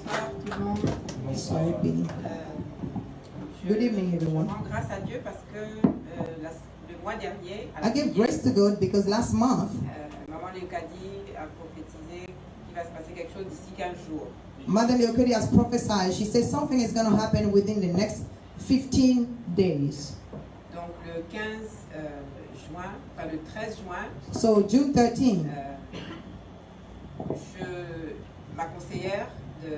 Bonsoir tout le monde. Bonsoir, Benny. Good evening, everyone. Je rends grâce à Dieu parce que le mois dernier, I give grace to God because last month, Maman Léocadie a prophétisé qu'il va se passer quelque chose d'ici 15 jours. Mother Leocadie has prophesied. She says something is going to happen within the next 15 days. Donc le 15 juin, enfin le 13 juin, So June 13, ma conseillère de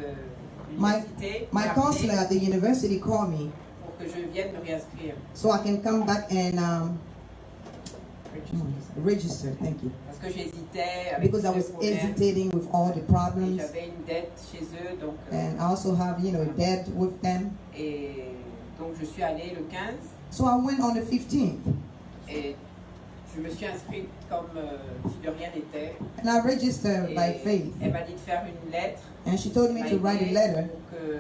l'université my m'a counselor appelé at the university called me pour que je vienne me réinscrire. so I can come back and register. Thank you. Parce que j'hésitais avec Because I tous les was problèmes. hesitating with all the Et problems, j'avais une dette chez eux, donc and I also have, debt with them. et donc je suis allée le 15 So I went on the 15th, et je me suis inscrite comme si de rien n'était. and I registered Et by faith. elle m'a dit de faire une lettre And she told me to write a letter. pour que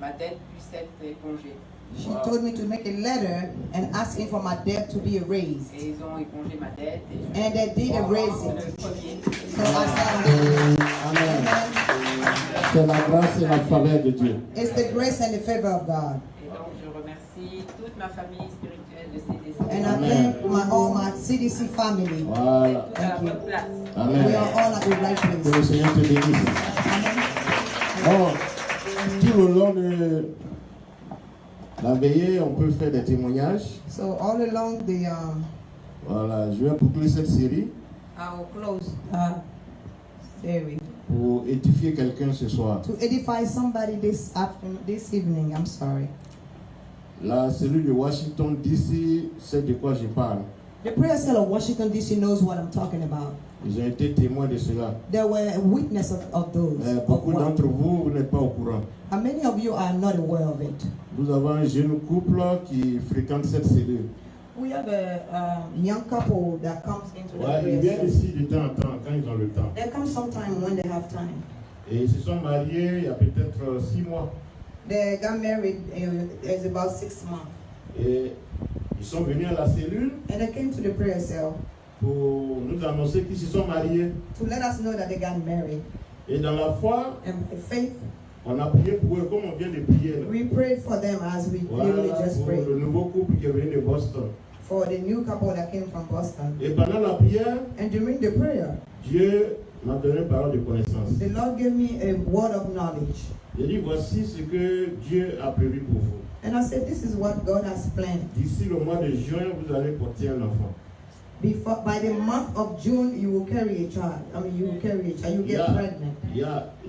ma dette puisse être épongée. She told me to make a letter and asking for my debt to be erased. Et ils ont épongé ma dette. Et And they did erase le it. premier. So I started. Amen. C'est la grâce et la faveur de Dieu. It's the grace and the favor of God. Et donc je remercie toute ma famille spirituelle de CDC. And I thank all my CDC family. Voilà. Tout à la bonne place. Amen. We are all at the right Que le place. Seigneur te bénisse. Bon, tout le long de la veillée, on peut faire des témoignages. So all along the Voilà, je vais boucler cette série I will close series pour édifier quelqu'un ce soir. to edify somebody this evening. I'm sorry. La cellule de Washington DC sait de quoi je parle. The prayer cell of Washington DC knows what I'm talking about. Ils ont été témoins de cela. They were a witness of those. Mais beaucoup d'entre vous, vous n'êtes pas au courant. And many of you are not aware of it. Nous avons un jeune couple qui fréquente cette cellule. We have a young couple that comes into the Ouais, ils prayer viennent cell. ici de temps en temps, quand ils ont le temps. They come sometime when they have time. Et ils se sont mariés il y a peut-être 6 mois. They got married it's about 6 months. Et ils sont venus à la cellule And they came to the prayer cell pour nous annoncer qu'ils se sont mariés. to let us know that they got married. Et dans la foi, And by faith, on a prié pour eux comme on vient de prier. Là. we prayed for them as we Voilà, really just pour prayed. le nouveau couple qui est venu de Boston. For the new couple that came from Boston. Et pendant la prière, And during the prayer, Dieu m'a donné une parole de connaissance. the Lord gave me a word of knowledge. Il dit, voici ce que Dieu a prévu pour vous. And I said, this is what God has planned. D'ici le mois de juin, vous allez porter un enfant. By the month of June, you will carry a child. You will carry a child. You get pregnant.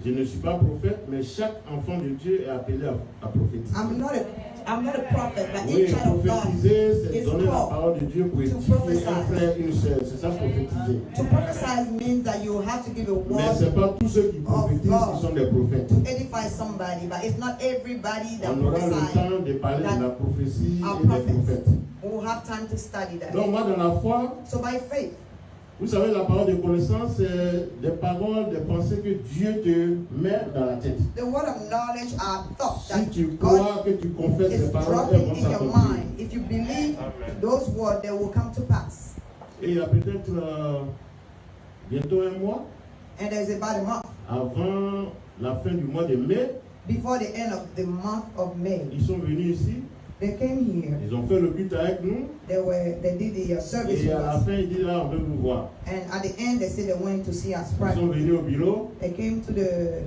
Je ne suis pas prophète, mais chaque enfant de Dieu est appelé à prophétiser. I'm not a prophet, but Oui, each child of God prophétiser, c'est is donner la called parole de Dieu pour to édifier prophesy. un frère, une sœur. C'est ça, prophétiser. To prophesy means that you have to give a Mais ce word n'est pas tous ceux qui prophétisent qui sont des prophètes. to edify somebody, but it's not everybody that On aura le prophesies. temps de parler de la prophétie Our et des prophets prophètes. will have time to study that. Donc moi, dans la foi, So by faith, vous savez, la parole de connaissance, c'est des paroles, des pensées que Dieu te met dans la tête. the word of knowledge are thoughts Si that tu God crois, que tu confesses is ces paroles, elles vont dropping in your s'accomplir. mind. If you believe those words, they will come to pass. Et il y a peut-être bientôt un mois, And there's about a month avant la fin du mois de mai, before the end of the month of May. ils sont venus ici, They came here. ils ont fait le culte avec nous, They did the service et with à la us. fin, ils disent là, on veut vous voir. And at the end, they said they went to see us Ils sont privately. venus au bureau, They came to the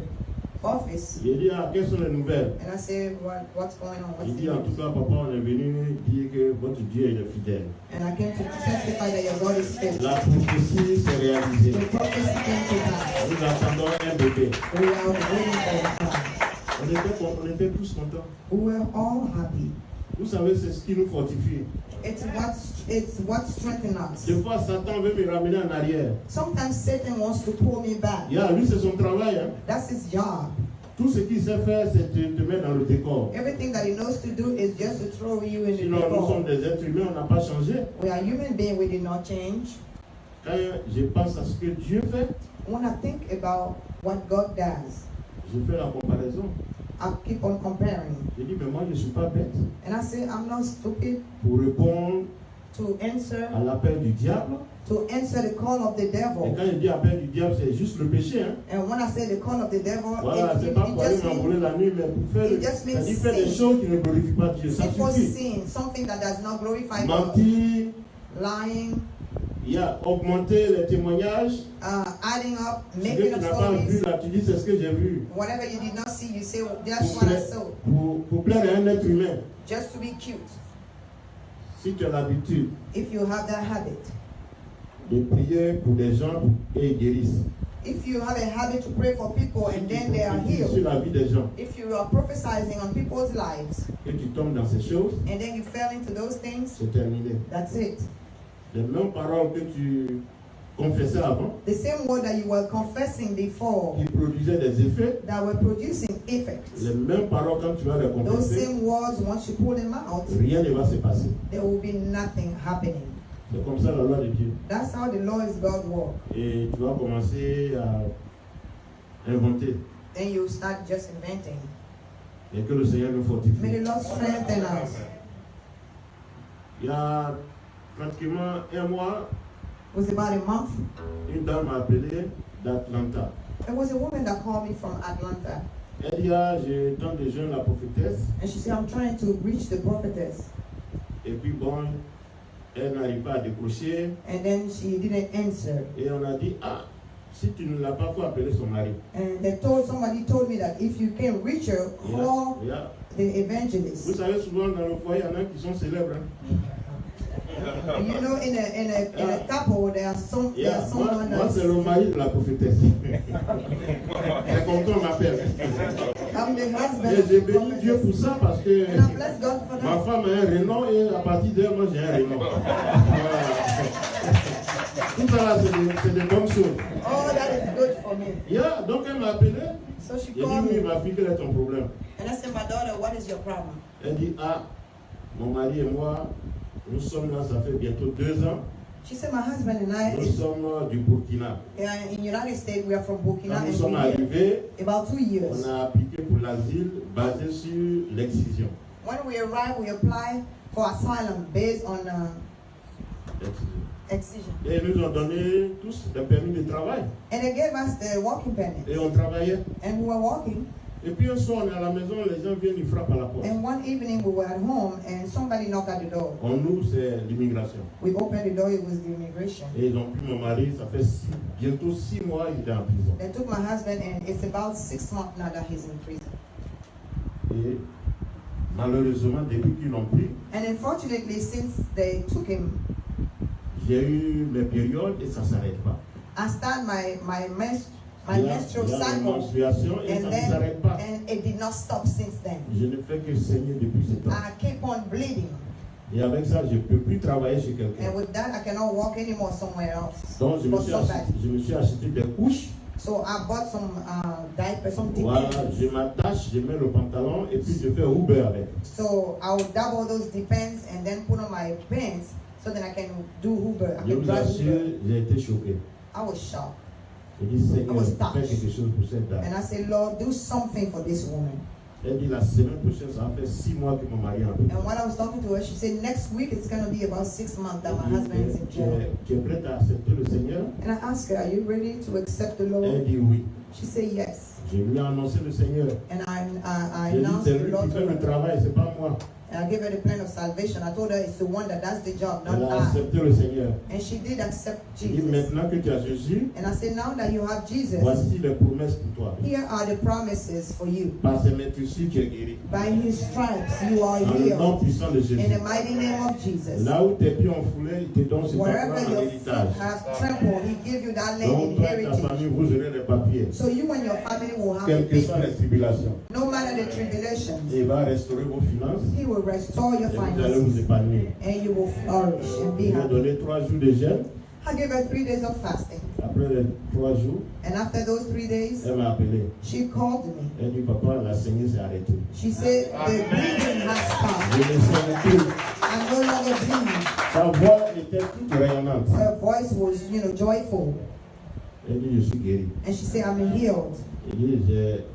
office, j'ai dit, ah, quelles sont les nouvelles? and I said, what's going on? Il dit, en tout cas, papa, on est venu dire que votre Dieu il est fidèle. And I came to testify that your God is faithful. La prophétie s'est réalisée. The prophecy came to pass. Nous attendons un bébé. We are waiting for the child. On était tous contents. We were all happy. Vous savez, c'est ce qui nous fortifie. It's what strengthens us. Des fois, Satan veut me ramener en arrière. Sometimes Satan wants to pull me back. Lui, c'est son travail. Hein. That's his job. Tout ce qu'il sait faire, c'est te mettre dans le décor. Everything that he knows to do is just to throw you in the Sinon, nous sommes décor. des êtres humains, on n'a pas changé. We are human beings, we did not change. Quand je pense à ce que Dieu fait, When I think about what God does, je fais la comparaison. I keep on comparing. Je dis, mais moi, je ne suis pas bête And I say, I'm not stupid pour répondre to answer à l'appel du diable. the call of the Et devil. quand je dis appel du diable, c'est juste le péché. Hein. And when I say the call of the devil, Voilà, c'est pas pour aller m'envoler la nuit, mais pour faire, it just means faire des sin. choses qui ne glorifient pas Dieu. Ça Simple suffit. sin, something that does not glorify God. Mentir, Lying, il y a augmenter les témoignages. adding up, Ce que making tu up n'as pas vu stories. là, tu dis c'est ce que j'ai vu. Whatever you did not see, you say, that's what I saw. Pour plaire à un être humain. Just to be cute. Si tu as l'habitude If you have that habit. de prier pour des gens et ils guérissent. If you have a habit to pray for people and then they are Sur healed. la vie des gens. If you are prophesying on people's lives Et tu tombes dans ces choses, and then you fell into those things, c'est terminé. that's it. Les mêmes paroles que tu confessais avant, The same word that you were confessing before qui produisaient des effets, that were producing effects. les mêmes paroles quand tu vas les Those confesser, same words, once you pull them out, rien ne va se passer. there will be nothing happening. C'est comme ça la loi de Dieu. That's how the Lord's God works. Et tu vas commencer à inventer. Then you start just inventing. Et que le Seigneur nous May fortifie. the Lord strengthen us. Il y a pratiquement un mois, It was about a month. une dame m'a appelé d'Atlanta. There was a woman that called me from Atlanta. Elle dit, ah, je tente de joindre la prophétesse. And she said, I'm trying to reach the prophetess. Et puis bon, elle n'arrive pas à décrocher. And then she didn't answer. Et on a dit, ah, si tu ne l'as pas, faut appeler son mari. And somebody told me that if you can reach her, call Yeah. the Vous evangelist. savez, souvent dans le foyer, il y en a qui sont célèbres. Hein? And you know, in a couple, there are Yeah. someone Moi c'est le that's mari de la prophétesse. C'est comme toi, on m'appelle. I'm the husband Et of j'ai the béni Dieu prophetess. pour ça parce que And I bless God for ma that. femme a un renom et à partir d'elle, moi j'ai un renom. Voilà. Tout ça là, c'est des bonnes choses. Oh, that is good for me. Yeah, donc elle m'a appelé. So she J'ai dit, called oui, me. ma fille, quel est ton problème? And I said, my daughter, what is your problem? Elle dit, ah, mon mari et moi, nous sommes là, ça fait bientôt 2 ans. She said, my husband and Nous I, sommes du Burkina. in United States, we are from Burkina, Quand nous and sommes we're here arrivés, about 2 years. on a appliqué pour l'asile basé sur l'excision. When we arrived, we applied for asylum based on excision. Et ils nous ont donné tous des permis de travail. And they gave us the working permit. Et on travaillait. And we were walking. Et puis un soir, on est à la maison, les gens viennent, ils frappent à la porte. And one evening, we were at home, and somebody knocked at the door. On ouvre, c'est l'immigration. We opened the door, it was the immigration. Et ils ont pris mon mari, ça fait bientôt 6 mois, il est en prison. They took my husband, and it's about 6 months now that he's in prison. Et malheureusement, depuis qu'ils l'ont pris, And unfortunately, since they took him, j'ai eu mes périodes et ça ne s'arrête pas. I started my Il y a menstrual les cycle, menstruations et ça and ne s'arrête pas. it did not stop since then. Je ne fais que saigner depuis ce temps. I keep on bleeding, Et avec ça, je ne peux plus travailler chez quelqu'un. and with that, I cannot walk anymore somewhere else. Donc, je For somebody. me suis acheté des couches. So I bought some diapers, some Voilà, depends. je m'attache, je mets le pantalon et puis je fais Uber avec. So I will double those depends and then put on my pants so that I can do Uber. I Je can vous drive Uber. assure, j'ai été choqué. I was shocked. Je dis, Seigneur, I was fais touched. quelque chose pour cette dame. And I said, Lord, do something for this woman. Elle dit, la semaine prochaine, ça va faire 6 mois que mon mari est en prison. And when I was talking to her, she said, next week it's going to be about 6 months that my Elle husband is in dit, jail. tu es prête à accepter le Seigneur? And I asked her, are you ready to accept the Elle Lord? dit oui. She said, yes. Je lui ai annoncé le Seigneur. And I J'ai dit, announced c'est the lui Lord qui to fait le her. travail, c'est pas moi. And I gave her the plan of salvation. I told her it's the one that does the job, not Elle a I. accepté le Seigneur. And she did accept Je dis, Jesus. maintenant que tu as Jésus, And I said, now that you have Jesus, voici les promesses pour toi. here are the promises for you. Par ses meurtrissures, tu es guéri. By his stripes you are Dans le nom healed. puissant de Jésus. In the mighty name of Jesus. Là où tes pieds ont foulé, il te donne ce Wherever temps en your héritage. feet have trampled, he give you that land Donc, toi et ta inheritance. famille, vous aurez les papiers. So you and your family will have Quelles the que soient les papers. tribulations. No matter the tribulations, Il va restaurer vos finances. he will restore your Et vous allez vous finances épanouir. and you will flourish and be Il m'a happy. donné 3 jours de jeûne. I gave her 3 days of fasting. Après les 3 jours, And after those 3 days, elle m'a appelé. she called me. Elle dit, papa, la saignée s'est arrêtée. She said, the bleeding has Je stopped. ne saigne plus. I'm no longer bleeding. Sa voix était toute rayonnante. Her voice was, joyful. Elle dit, je suis guérie. And she said, I'm healed. Elle dit,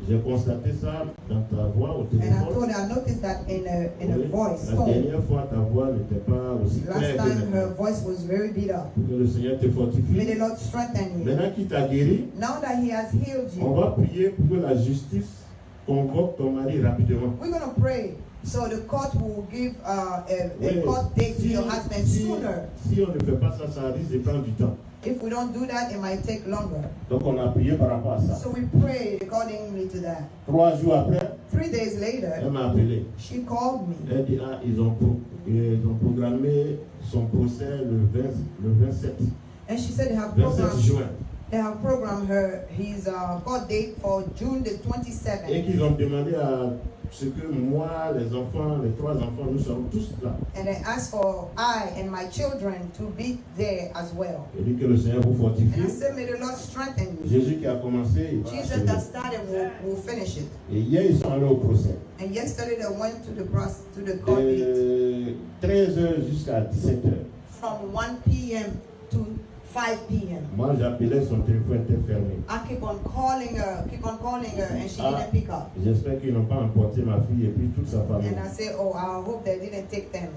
j'ai constaté ça dans ta voix au And I told téléphone. her, I noticed that in her Oui, voice. la Tone. dernière fois, ta voix n'était pas aussi Last claire que time her maintenant. voice was very beat up. Que le Seigneur te May fortifie. the Lord strengthen you. Maintenant qu'il t'a guéri, Now that He has healed on you, va prier pour que la justice convoque ton mari rapidement. we're going to pray so the court will give a Oui, court date to your husband sooner. si on ne fait pas ça, ça risque de prendre du temps. If we don't do that, it might take longer. Donc on a prié par rapport à ça. So we prayed accordingly to that. 3 jours après, 3 days elle later, m'a appelé. she called me. Elle dit, ah, ils ont programmé son procès le 27 And she said they juin. have programmed his court date for June the Et 27th. qu'ils ont demandé à ce que moi, les enfants, les 3 enfants, nous sommes tous là. And they asked for I and my children to be there as well. Elle dit que le Seigneur vous And I fortifie. said, may the Lord strengthen you. Jésus qui a commencé, il va Jesus that achever. started will finish it. Et hier, ils sont allés au procès. And yesterday they went to the court date De 13h jusqu'à 17h. from 1 p.m. to 5 p.m. Moi, j'appelais, son téléphone était fermé. I keep on calling her, and she didn't pick up. J'espère qu'ils n'ont pas emporté ma fille et puis toute sa famille. And I said, oh, I hope they didn't take them.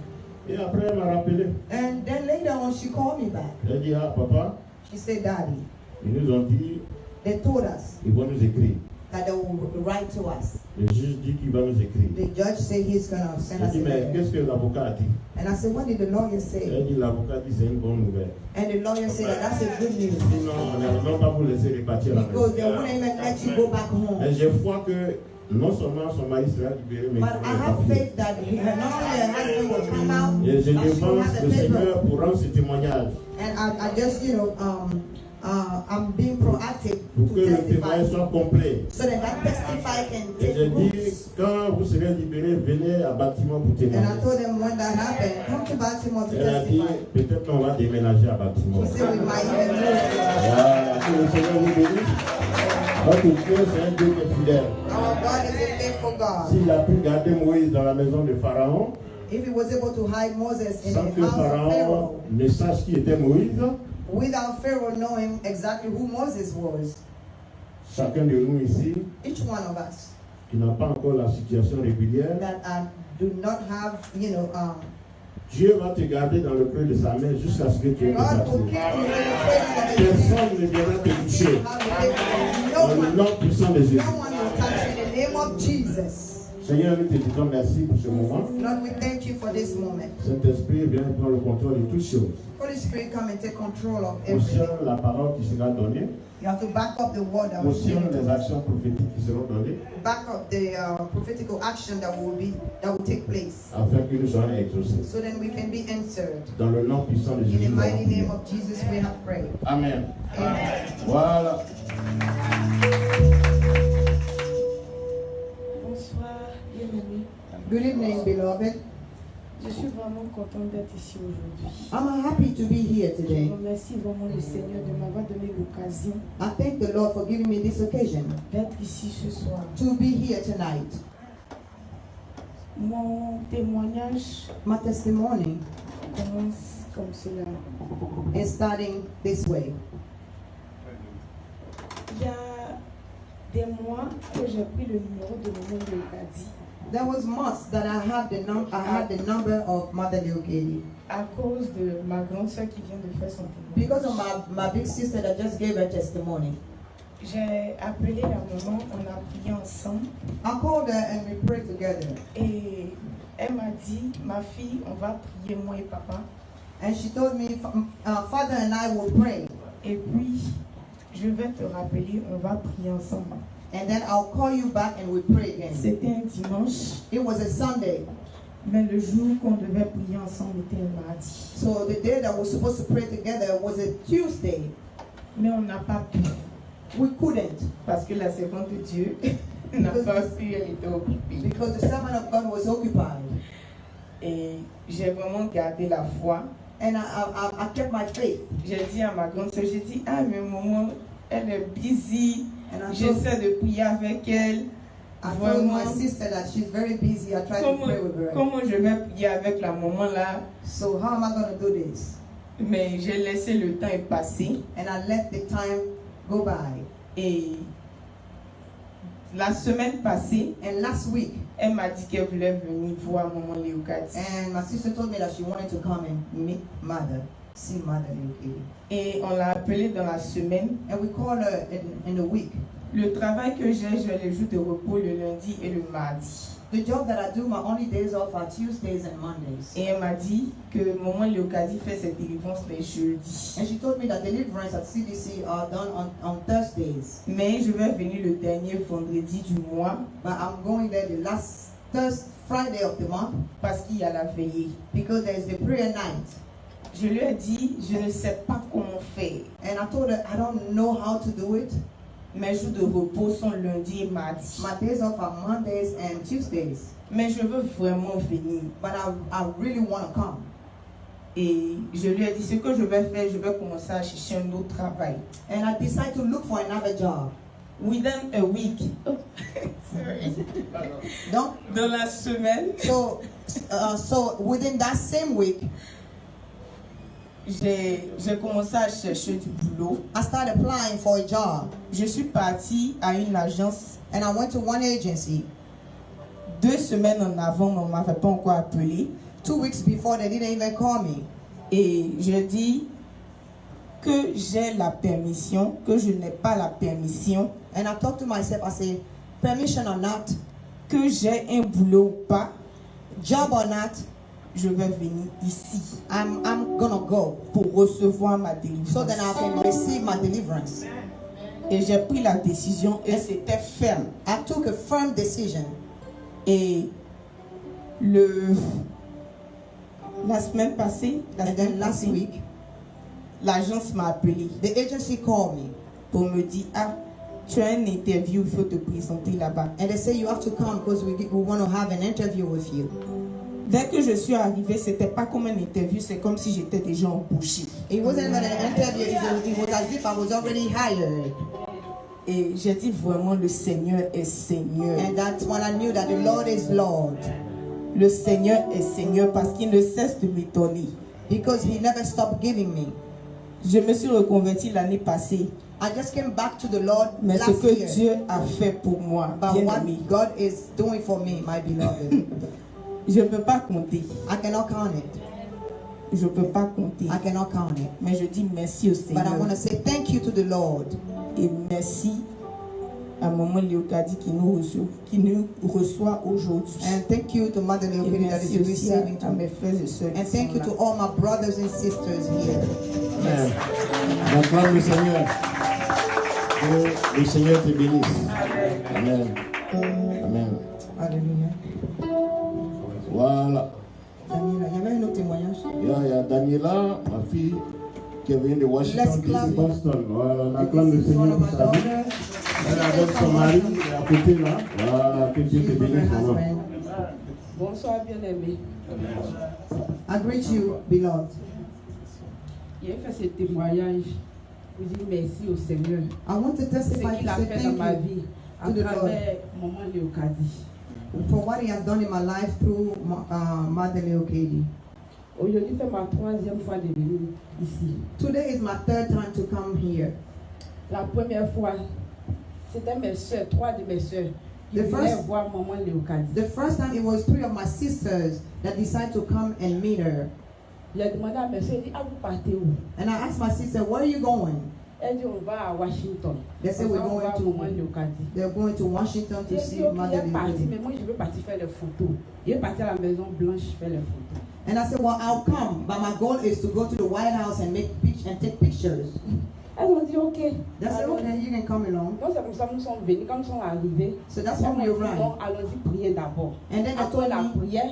Et après, elle m'a rappelé. And then later on, she called me back. Elle dit, ah, papa, She said, Daddy, ils nous ont dit, they told us ils vont nous écrire. that they will write to us. Le juge dit qu'il va nous écrire. The judge said he's going to send J'ai us dit, a mais letter. qu'est-ce que l'avocat a dit? And I said, what did the lawyer say? Elle dit, l'avocat dit, c'est une bonne nouvelle. And the lawyer said that that's a good news. Sinon, on n'allait même pas vous laisser repartir à la Because they maison. wouldn't even let you go back home. Mais j'ai foi que non seulement son mari sera libéré, mais But I have faith that not only her husband will come out, et je but she will demande have the le Seigneur paper. pour rendre ce témoignage. And I just, I'm being proactive Pour que to le testify. témoignage soit complet. So that testify can Et take j'ai dit, roots. quand vous serez libérés, venez à bâtiment pour And I témoigner. told them when that happened, come to Baltimore to Elle a dit, testify. peut-être qu'on va déménager à bâtiment. She said we might even move. Voilà, que le Seigneur vous bénisse. Votre Dieu, c'est un Dieu qui est fidèle. Our God is a faithful God. S'il a pu garder Moïse dans la maison de Pharaon, If he was able to hide Moses in sans the que house of Pharaon Pharaoh, ne sache qui était Moïse, without Pharaoh knowing exactly who Moses was, chacun de nous ici, each one of us qui n'a pas encore la situation régulière, that do not have, Dieu va te garder dans le creux de sa main jusqu'à ce que tu aies God will parti. keep you in the place of his hand. Personne ne viendra te toucher. No Dans le one, nom puissant de Jésus. no one will touch you in the name of Jesus. Seigneur, nous te disons merci pour ce moment. Lord, we thank you for this moment. Saint-Esprit, viens prendre le contrôle de toutes choses. Holy Spirit, come and take control of everything. Cautionne la parole qui sera donnée. You have to back up the word that was Cautionne given les to us. actions prophétiques qui seront données Back up the prophetical action that will take place, afin que nous soyons exaucés. so then we can be answered. Dans le nom puissant de In Jésus. the nous avons mighty prié. name of Jesus, we have prayed. Amen. Amen. Voilà. Bonsoir, bien-aimés. Good evening, beloved. Je suis vraiment contente d'être ici aujourd'hui. I'm happy to be here Je today. remercie vraiment le Seigneur de m'avoir donné l'occasion I thank the Lord for giving me this occasion d'être ici ce soir. to be here tonight. Mon témoignage My testimony commence comme cela. is starting this way. Il y a des mois que j'ai pris le numéro de maman de Adi There was months that I had the number of Mother Leokedi à cause de ma grande soeur qui vient de faire son témoignage. because of my big sister that just gave her testimony. J'ai appelé la maman, on a prié ensemble I called her and we prayed together. et elle m'a dit, ma fille, on va prier moi et papa. And she told me, Father and I will pray. Et puis, je vais te rappeler, on va prier ensemble. And then I'll call you back and we'll pray again. C'était un dimanche, It was a Sunday. mais le jour qu'on devait prier ensemble était un mardi. So the day that we're supposed to pray together was a Tuesday. Mais on n'a pas pu, We couldn't parce que la servante de Dieu n'a pas pu, elle était occupée. because the servant of God was occupied. Et j'ai vraiment gardé la foi. And I kept my faith. J'ai dit à ma grande soeur, j'ai dit, ah mais maman, elle est busy, And I told, j'essaie de prier avec elle. I told Vraiment, my sister that she's very busy. I tried to pray with her. comment je vais prier avec la maman là? So how am I going to do this? Mais j'ai laissé le temps passer. And I let the time go by. Et la semaine passée, And last week, elle m'a dit qu'elle voulait venir voir maman Léocadie. and my sister told me that she wanted to come and meet Mother, see Mother Leokedi. Et on l'a appelée dans la semaine. And we called her in the week. Le travail que j'ai les jours de repos le lundi et le mardi. The job that I do, my only days off are Tuesdays and Mondays. Et elle m'a dit que maman Léocadie fait ses délivrances les jeudis. And she told me that deliverance at CDC are done on Thursdays. Mais je vais venir le dernier vendredi du mois But I'm going there the last Friday of the month parce qu'il y a la veillée. because there's the prayer night. Je lui ai dit, je ne sais pas comment faire. And I told her I don't know how to do it. Mes jours de repos sont lundi et mardi. My days off are Mondays and Tuesdays. Mais je veux vraiment venir. But I really want to come. Et je lui ai dit, ce que je vais faire, je vais commencer à chercher un autre travail. And I decided to look for another job. Within a week. Sorry. Donc, Dans la semaine, so within that same week, j'ai commencé à chercher du boulot. I started applying for a job. Je suis partie à une agence. And I went to one agency. 2 semaines en avant, on ne m'avait pas encore appelé. 2 weeks before, they didn't even call me. Et je dis que j'ai la permission, que je n'ai pas la permission, And I talked to myself, I said, permission or not, que j'ai un boulot ou pas, job or not, je vais venir ici I'm gonna go pour recevoir ma délivrance. so that I can receive my deliverance. Et j'ai pris la décision et c'était ferme. I took a firm decision. Et la semaine passée, And then last week, l'agence m'a appelé the agency called me. pour me dire, ah, tu as une interview, il faut te présenter là-bas. And they say you have to come because we want to have an interview with you. Dès que je suis arrivée, c'était pas comme une interview, c'est comme si j'étais déjà embauchée. It wasn't even an interview, it was as if I was already hired. Et j'ai dit vraiment, le Seigneur est Seigneur. And that's when I knew that the Lord is Lord. Le Seigneur est Seigneur parce qu'il ne cesse de m'étonner. Because He never stopped giving me. Je me suis reconvertie l'année passée. I just came back to the Lord Mais ce last que year. Dieu a fait pour moi, But bien what aimé, God is doing for me, my beloved, je ne peux pas compter. I cannot count it. Je ne peux pas compter. I cannot count it. Mais je dis merci au But I Seigneur. want to say thank you to the Lord. Et merci à maman Léocadie qui nous reçoit aujourd'hui. And thank you to Mother Et Leokedi that merci is aussi receiving à to mes me. frères et sœurs. And qui thank sont you là. to all my brothers and sisters here. Amen. J'acclame le Seigneur. Que le Seigneur te bénisse. Amen. Amen. Alléluia. Voilà. Daniela, il y avait un autre témoignage. Il y a Daniela, ma fille, qui est venue de Washington, Let's clap. DC, Boston. Voilà, on acclame le This is one Seigneur of pour my sa vie. daughters. Elle est avec son mari, elle est à côté là. Voilà, que Dieu te She's with her bénisse, maman. husband. Bonsoir, bien-aimé. I greet you, beloved. Il a fait ce témoignage pour dire merci au Seigneur. I want to Ce testify qu'il to a say fait dans ma thank you vie à to the Lord travers maman Léocadie. for what He has done in my life through Mother Leokedi. Aujourd'hui, c'est ma 3e fois de venir ici. Today is my 3rd time to come here. La première fois, c'était mes soeurs, 3 de mes soeurs, qui The voulaient first- voir maman Léocadie. The first time it was 3 of my sisters that decided to come and meet her. J'ai demandé à mes soeurs, j'ai dit, ah, vous partez où? And I asked my sister, where are you going? Elle dit, on va à Washington. They said On we're va going voir to, maman Léocadie. they're going to Washington to J'ai see dit, ok, Mother il est parti, Leokedi. mais moi je veux partir faire les photos. Il est parti à la Maison Blanche faire les photos. And I said, well, I'll come, but my goal is to go to the White House and take pictures. Elles ont dit, ok. They said, Alors, okay, you can come along. donc c'est comme ça que nous sommes venus, quand nous sommes arrivés. So that's elles when m'ont we dit, arrived. bon, allons-y prier d'abord. And then they Après told la me, prière,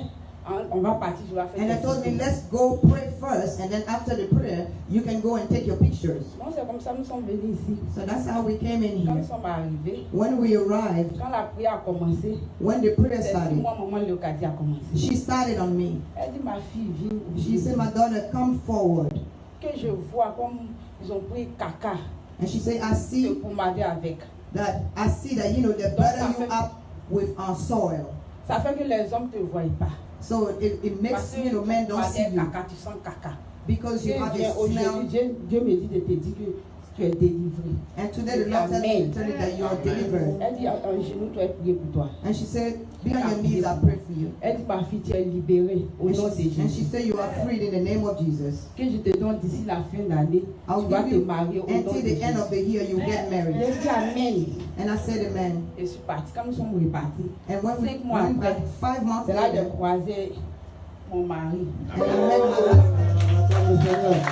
on va partir, je vais faire and des they told me, photos. let's go pray first, and then after the prayer, you can go and take your pictures. Donc c'est comme ça que nous sommes venus ici. So that's how we came in Quand nous here. sommes arrivés, When we arrived, quand la prière a commencé, when the prayer c'est started, moi, maman Léocadie a commencé. she started on me. Elle dit, ma fille, viens. She said, my daughter, come forward. Que je vois comme ils ont pris caca And she said, I de see pommader avec. that, they butter you up with soil. Ça fait que les hommes ne te voient pas. So it makes, Parce que men don't see you caca, tu sens caca. because you Dieu have vient a smell. aujourd'hui, Dieu me dit de te dire que tu es délivré. And today the Lord tells me to tell you that you are delivered. Elle dit, en genou, tu es prié pour toi. And she said, be on your knees, I pray for you. Elle dit, ma fille, tu es libérée au nom de And she Jésus. said, you are freed in the name of Jesus. Que je te donne d'ici la fin de l'année, I'll tu vas give te you, marier au nom until de the end of Jésus. the year, you get married. Je dis amen. And I said, amen. Et je suis partie. Quand nous sommes repartis, And when we 5 mois went après, back, 5 months c'est là que later, j'ai croisé mon mari. and I met my husband.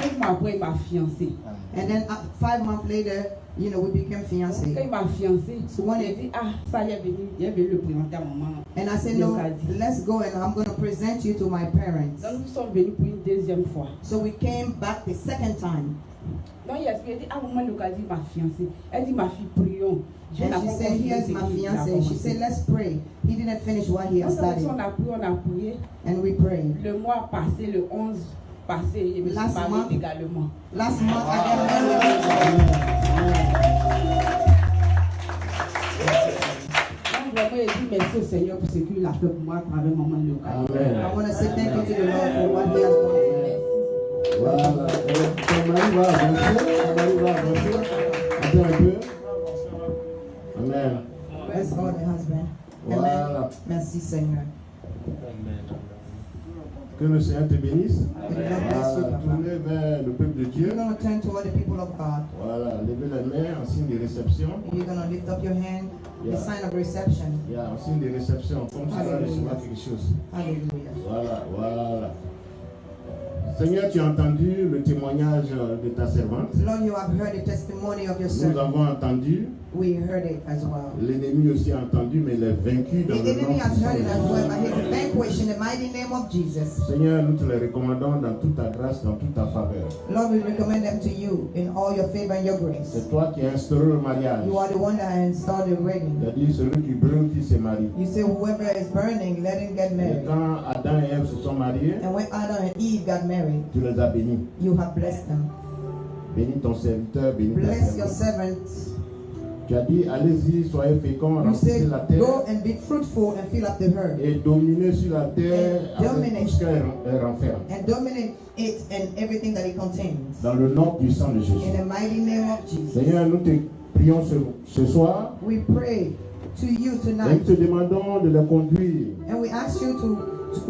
5 mois après, il m'a fiancé. And then 5 months later, you know, we became Quand fiancés. il m'a fiancé, So when j'ai dit, ah, ça y est venu le présenter à maman. And I said, no, let's go and I'm going to present you to my parents. Donc nous sommes venus pour une deuxième fois. So we came back the second time. Donc il a dit, ah, maman, le dit ma fiancée. Elle dit, ma fille, prions. And she said, here's my fiance. She said, let's pray. He didn't finish what he had started. On a prié. And we prayed. Le mois passé, le 11 passé, je me suis mariée également. Last month, I got Vraiment, je dis merci au Seigneur pour ce qu'il a fait pour moi à travers maman locale. I want to say thank you to the Lord for what he has done for me. Voilà. Ton mari va avancer. Attends un peu. Amen. Bless God, the husband. Voilà. Amen. Merci, Seigneur. Que le Seigneur te bénisse. Voilà. Tournez vers le peuple de Dieu. You're going to turn toward the people of God. Voilà. Levez la main en signe de réception. You're going to lift up your hand, the Yeah. sign of reception. En signe de réception. Comme ça, va recevoir quelque chose. Hallelujah. Voilà. Seigneur, tu as entendu le témoignage de ta servante. Lord, you have heard the testimony of your Nous servant. avons entendu. We heard it as well. L'ennemi aussi a entendu, mais il est vaincu dans The le nom enemy has heard it as well, but de he's vanquished in the mighty name of Jesus. Seigneur, nous te les recommandons dans toute ta grâce, dans toute ta faveur. Lord, we recommend them to you in all your favor and your grace. C'est toi qui as instauré le mariage. You are the one that installed the wedding. Tu as dit celui qui brûle, qui se marie. You say whoever is burning, let him get Et married. quand Adam et Ève se sont mariés, And when Adam and Eve got married, tu les as bénis. you have blessed them. Bénis ton serviteur, bénis ta Bless your servante. servants. Tu as dit, allez-y, soyez féconds, You say, remplissez la terre go and be fruitful and fill up the earth. et dominez sur la terre And avec dominate. tout ce qu'elle renferme. And dominate it and everything that it contains. Dans le nom puissant de In Jésus. the mighty name of Jesus. Seigneur, nous te prions ce soir We pray to you et tonight. nous te demandons de les conduire And we ask you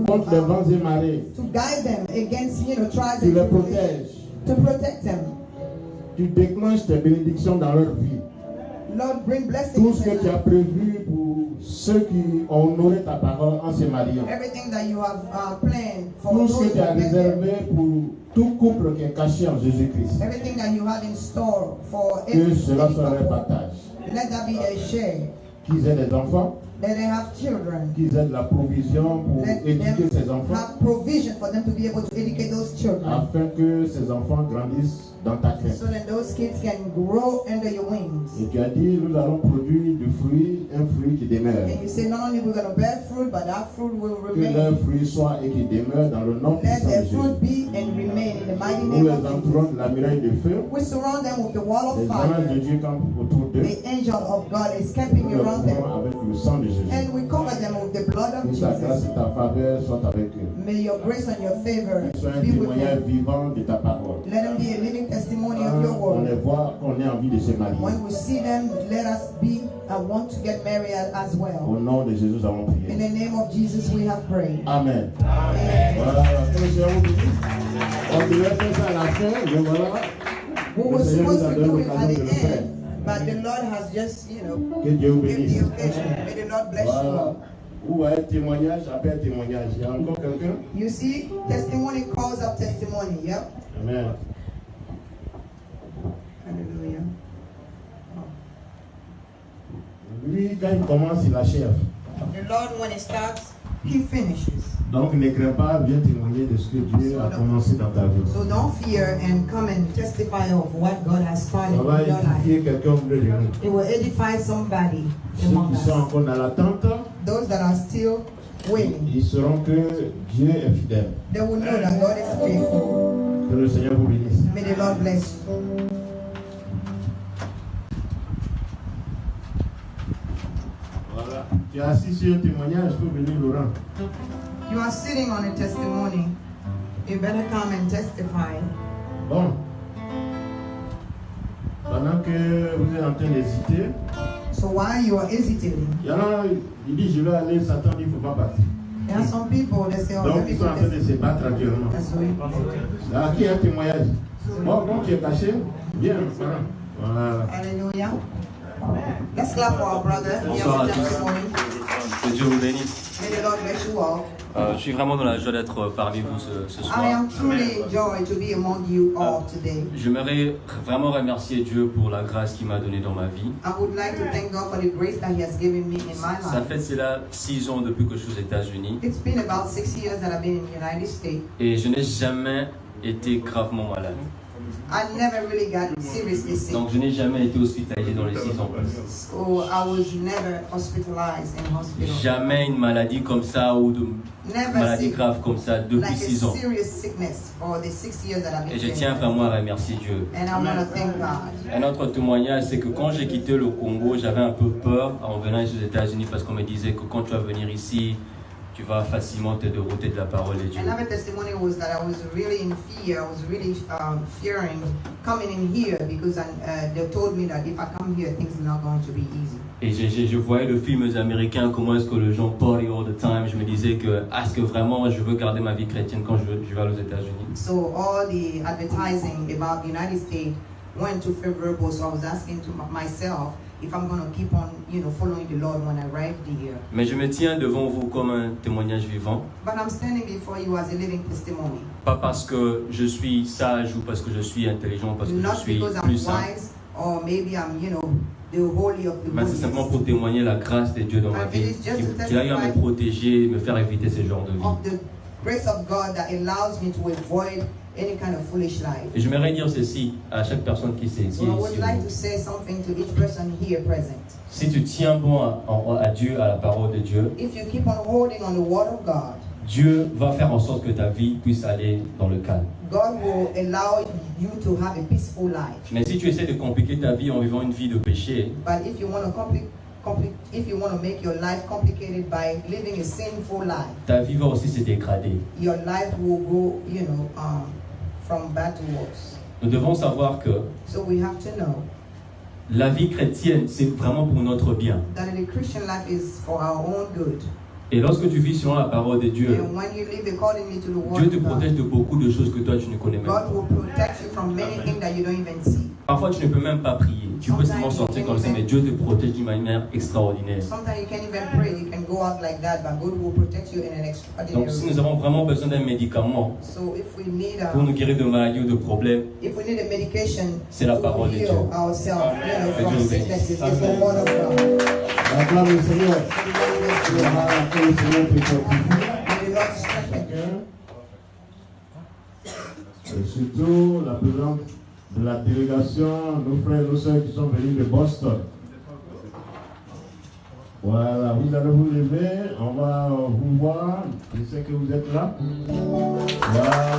contre les vents et marées. to guide them against, trials Tu and les tribulations. protèges. To protect them. Tu déclenches tes bénédictions dans leur vie. Lord, bring blessings Tout ce in que their tu as life. prévu pour ceux qui ont honoré ta parole en se mariant. Everything that you have planned for Tout those ce que tu as who get there. réservé pour tout couple qui est caché en Jésus-Christ. Everything that you have in store for Que every cela soit leur couple. partage. Let that be their share. Qu'ils aient des enfants, That they have children. qu'ils aient de la provision pour Let éduquer ces them enfants, have provision for them to be able to educate those children. afin que ces enfants grandissent dans ta crainte. So that those kids can grow under your wings. Et tu as dit, nous allons produire du fruit, un fruit qui demeure. And you say not only we're going to bear fruit, but that fruit will Que leur remain. fruit soit et qui demeure dans le nom Let puissant their de fruit Jésus. be and remain in the mighty Nous name les of Jesus. entourons de la muraille de feu. We surround them with the wall of Les anges de fire. Dieu campent autour d'eux. The angel of God is Nous camping les around them. couvrons avec le sang de Jésus. And we cover them with the blood of Que ta grâce Jesus. et ta faveur soient avec eux. May your grace and your favor Sois un be with témoignage them. vivant de ta parole. Let them be a living testimony of your On les word. voit qu'on ait envie de se marier. When we see them, let us be and want to get married as Au well. nom de Jésus, nous avons In prié. the name of Jesus, we have prayed. Amen. Amen. Voilà, que le Seigneur vous bénisse. On devait faire ça à la fin, mais voilà. We Le were Seigneur nous supposed a to donné do it at l'occasion de le the faire. end, but the Lord has just, Que Dieu vous given bénisse. the occasion. May the Lord bless you Voilà. all. Où est témoignage après témoignage? Il y a encore quelqu'un? You see, testimony calls up testimony. Yep. Amen. Hallelujah. Lui, quand il commence, il achève. The Lord, when it starts, He finishes. Donc ne crains pas, viens témoigner de ce que Dieu a commencé dans ta vie. So don't fear and come and testify of what God has started Ça va in your life. édifier quelqu'un au milieu de nous. It will edify somebody Ceux among qui sont us. encore dans l'attente, Those that are still waiting, ils sauront que Dieu est fidèle. they will know that God is faithful. Que le Seigneur vous bénisse. May the Lord bless you. Voilà. Tu es assis sur un témoignage, il faut venir Laurent. You are sitting on a testimony. You better come and testify. Bon. Pendant que vous êtes en train d'hésiter, So while you are hesitating, il y en a, il dit je vais aller, Satan dit il ne faut pas partir. there are some people that say, oh, Donc let me ils sont go en train de this. se battre actuellement. That's what Là, qui est un témoignage? Bon, tu es caché? Bien, voilà. Voilà. Hallelujah. Let's clap for our brother. He Bonsoir has à a tous. testimony. Que Dieu vous bénisse. May the Lord bless you all. Je suis vraiment dans la joie d'être parmi vous ce I soir. am truly joy to be among you all today. J'aimerais vraiment remercier Dieu pour la grâce qu'il m'a donnée dans ma vie. I would like to thank God for the grace that He has given me in my Ça life. fait cela 6 ans depuis que je suis aux États-Unis It's been about 6 years that I've been in the United States. et je n'ai jamais été gravement malade. I never really got seriously sick. Donc je n'ai jamais été hospitalisé dans les 6 ans. So I was never hospitalized in hospital. Jamais une maladie comme ça ou de Never maladie sick. grave comme ça depuis Like 6 a ans. serious sickness for the 6 years that I've Et been je tiens here. vraiment à remercier Dieu. And I want to thank God. Un autre témoignage, c'est que quand j'ai quitté le Congo, j'avais un peu peur en venant ici aux États-Unis parce qu'on me disait que quand tu vas venir ici, tu vas facilement te dérouter de la parole de Dieu. Another testimony was that I was really in fear. I was really fearing coming in here because they told me that if I come here, things are not going to be easy. Et je voyais le film américain, comment est-ce que les gens party all the time. Je me disais que, est-ce que vraiment je veux garder ma vie chrétienne quand je vais aux États-Unis? So all the advertising about the United States went too favorable. So I was asking to myself if I'm going to keep on, following the Lord when I arrived here. Mais je me tiens devant vous comme un témoignage vivant. But I'm standing before you as a living testimony. Pas parce que je suis sage ou parce que je suis intelligent, parce que je Not suis because I'm plus saint. wise or maybe I'm, the holy of the Mais c'est simplement holiest. pour témoigner la grâce de Dieu dans ma vie, qu'il a eu à me protéger, me faire éviter ce genre de vie. Of the grace of God that allows me to avoid any kind of foolish life. Et j'aimerais dire ceci à chaque personne qui s'est ici. So I would like to say something to each person here present. Si tu tiens bon à Dieu, à la parole de Dieu, If you keep on holding on the word of God, Dieu va faire en sorte que ta vie puisse aller dans le calme. God will allow you to have a peaceful life. Mais si tu essaies de compliquer ta vie en vivant une vie de péché, But if you want to make your life complicated by living a sinful life, ta vie va aussi se dégrader. your life will go, from bad to worse. Nous devons savoir que So we have to know la vie chrétienne, c'est vraiment pour notre bien. that the Christian life is for our own good. Et lorsque tu vis selon la parole de Dieu, And when you live accordingly to the word Dieu te of God, protège de beaucoup de choses que toi tu ne connais même God pas. will protect you from many things that you don't even see. Parfois tu ne peux même pas prier. Tu peux seulement sortir comme ça, mais Dieu te protège d'une manière extraordinaire. Sometimes you can't even pray, you can go out like that, but God will protect you in an extraordinary Donc si way. nous avons vraiment besoin d'un médicament So if we need pour nous guérir de maladies ou de problèmes, if we need a medication c'est la parole to de heal Dieu. ourselves, Que from Dieu nous bénisse. sicknesses, it's the word of God. Acclame le Seigneur. Que le Seigneur te fortifie. May the Lord strengthen you. Et surtout la présence de la délégation, nos frères et nos soeurs qui sont venus de Boston. Voilà, vous allez vous lever, on va vous voir. Je sais que vous êtes là. Voilà.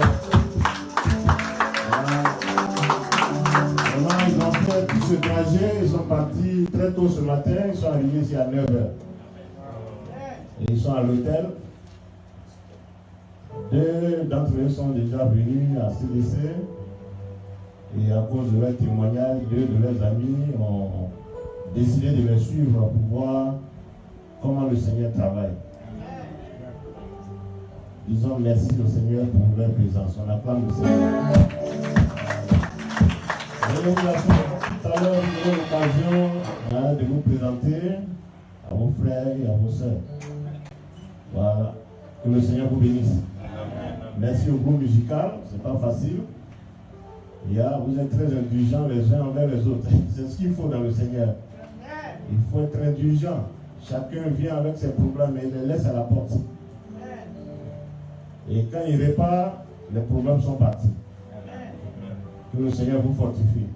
Vraiment, ils ont fait tout ce trajet, ils sont partis très tôt ce matin, ils sont arrivés ici à 9h. Et ils sont à l'hôtel. Deux d'entre eux sont déjà venus à CDC. Et à cause de leur témoignage, deux de leurs amis ont décidé de les suivre pour voir comment le Seigneur travaille. Disons merci au Seigneur pour leur présence. On acclame le Seigneur. Tout à l'heure, vous aurez l'occasion de vous présenter à vos frères et à vos sœurs. Voilà. Que le Seigneur vous bénisse. Merci au groupe musical, c'est pas facile. Vous êtes très indulgents les uns envers les autres. C'est ce qu'il faut dans le Seigneur. Il faut être indulgent. Chacun vient avec ses problèmes et il les laisse à la porte. Et quand il répare, les problèmes sont partis. Que le Seigneur vous fortifie.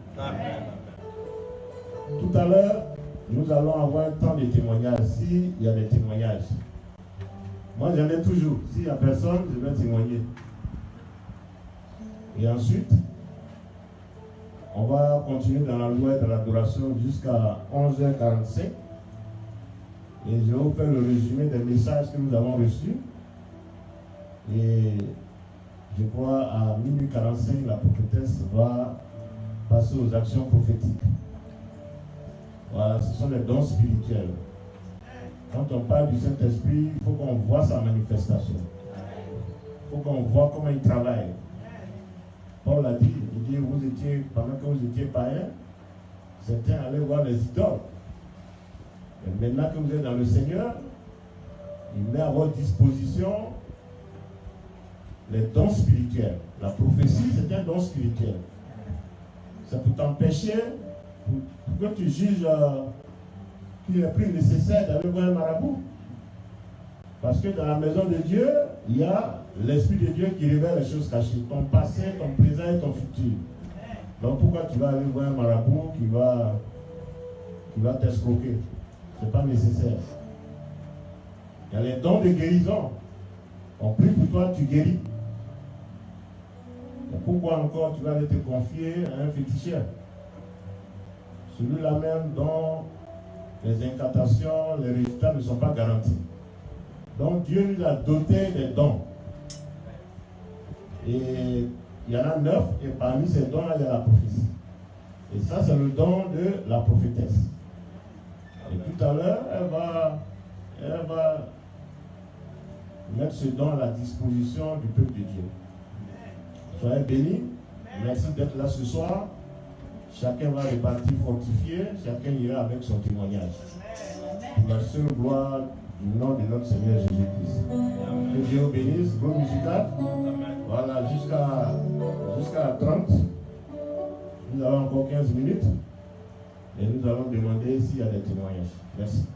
Tout à l'heure, nous allons avoir un temps de témoignages. S'il y a des témoignages. Moi, j'en ai toujours. S'il n'y a personne, je vais témoigner. Et ensuite, on va continuer dans la loi de l'adoration jusqu'à 11h45. Et je vais vous faire le résumé des messages que nous avons reçus. Et je crois à minuit 45, la prophétesse va passer aux actions prophétiques. Voilà, ce sont les dons spirituels. Quand on parle du Saint-Esprit, il faut qu'on voit sa manifestation. Il faut qu'on voit comment il travaille. Paul a dit, pendant que vous étiez païens, certains allaient voir les idoles. Et maintenant que vous êtes dans le Seigneur, il met à votre disposition les dons spirituels. La prophétie, c'est un don spirituel. C'est pour t'empêcher, pour que tu juges qu'il est plus nécessaire d'aller voir un marabout. Parce que dans la maison de Dieu, il y a l'Esprit de Dieu qui révèle les choses cachées. Ton passé, ton présent et ton futur. Donc pourquoi tu vas aller voir un marabout qui va t'escroquer? Ce n'est pas nécessaire. Il y a les dons de guérison. On prie pour toi, tu guéris. Et pourquoi encore tu vas aller te confier à un féticheur? Celui-là même dont les incantations, les résultats ne sont pas garantis. Donc Dieu lui a doté des dons. Et il y en a 9, et parmi ces dons-là, il y a la prophétie. Et ça, c'est le don de la prophétesse. Et tout à l'heure, elle va mettre ce don à la disposition du peuple de Dieu. Soyez bénis. Merci d'être là ce soir. Chacun va repartir fortifié. Chacun ira avec son témoignage. Pour la seule gloire du nom de notre Seigneur Jésus-Christ. Que Dieu vous bénisse. Gros musical. Voilà, jusqu'à 30. Nous avons encore 15 minutes. Et nous allons demander s'il y a des témoignages. Merci.